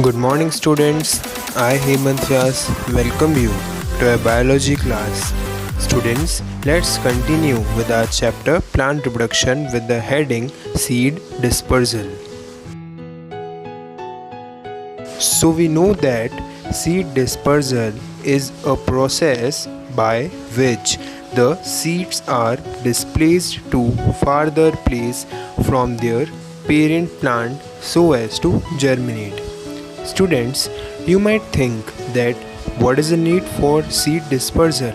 Good morning, students. I, Hemant Vyas, welcome you to a biology class. Students, let's continue with our chapter Plant Reproduction with the heading Seed Dispersal. So, we know that seed dispersal is a process by which the seeds are displaced to farther place from their parent plant so as to germinate. Students, you might think that what is the need for seed dispersal?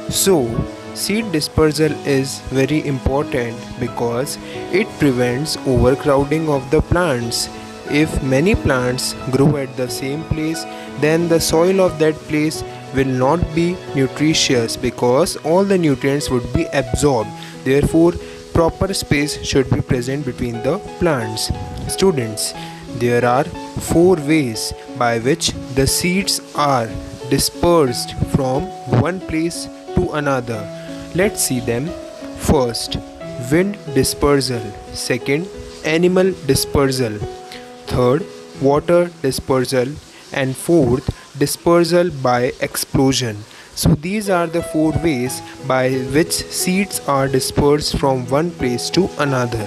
So, seed dispersal is very important because it prevents overcrowding of the plants. If many plants grow at the same place, then the soil of that place will not be nutritious because all the nutrients would be absorbed. Therefore, proper space should be present between the plants. Students, there are 4 ways by which the seeds are dispersed from one place to another. Let's see them. First, wind dispersal. Second, animal dispersal. Third, water dispersal. And fourth, dispersal by explosion. So these are the 4 ways by which seeds are dispersed from one place to another.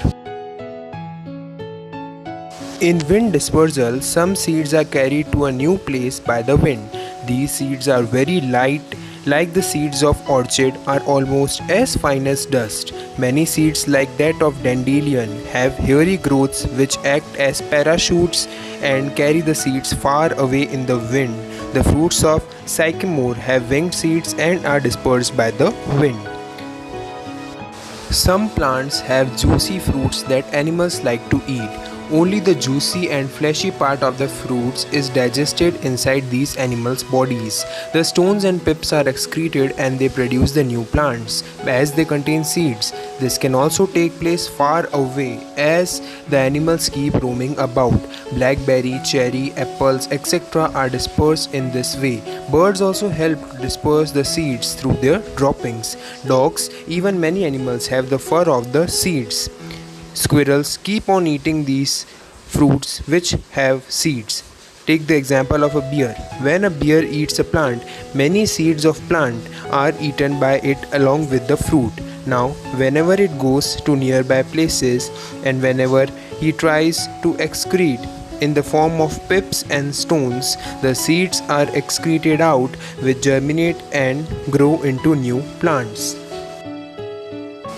In wind dispersal, some seeds are carried to a new place by the wind. These seeds are very light, like the seeds of orchid are almost as fine as dust. Many seeds like that of dandelion have hairy growths which act as parachutes and carry the seeds far away in the wind. The fruits of sycamore have winged seeds and are dispersed by the wind. Some plants have juicy fruits that animals like to eat. Only the juicy and fleshy part of the fruits is digested inside these animals' bodies. The stones and pips are excreted and they produce the new plants, as they contain seeds. This can also take place far away as the animals keep roaming about. Blackberry, cherry, apples, etc. are dispersed in this way. Birds also help to disperse the seeds through their droppings. Dogs, even many animals, have the fur of the seeds. Squirrels keep on eating these fruits which have seeds. Take the example of a bear. When a bear eats a plant, many seeds of plant are eaten by it along with the fruit. Now, whenever it goes to nearby places and whenever he tries to excrete in the form of pips and stones, the seeds are excreted out which germinate and grow into new plants.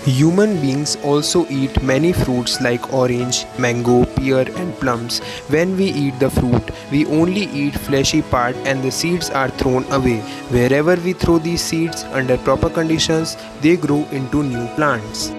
Human beings also eat many fruits like orange, mango, pear and plums. When we eat the fruit, we only eat fleshy part and the seeds are thrown away. Wherever we throw these seeds under proper conditions, they grow into new plants.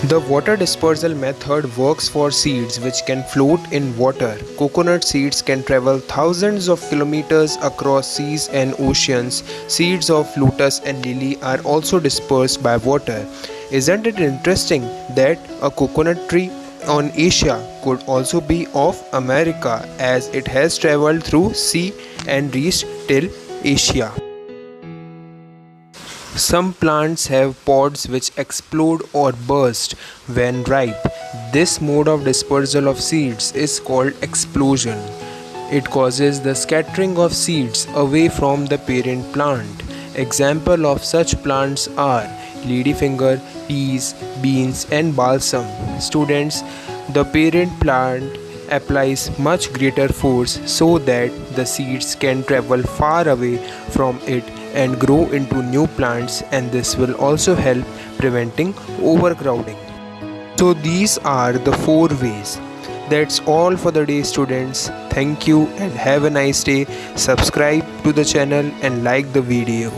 The water dispersal method works for seeds which can float in water. Coconut seeds can travel thousands of kilometers across seas and oceans. Seeds of lotus and lily are also dispersed by water. Isn't it interesting that a coconut tree on Asia could also be of America as it has traveled through sea and reached till Asia? Some plants have pods which explode or burst when ripe. This mode of dispersal of seeds is called explosion. It causes the scattering of seeds away from the parent plant. Examples of such plants are ladyfinger, peas, beans and balsam. Students, the parent plant applies much greater force so that the seeds can travel far away from it and grow into new plants, and this will also help preventing overcrowding. So these are the 4 ways. That's all for the day, students. Thank you and have a nice day. Subscribe to the channel and like the video.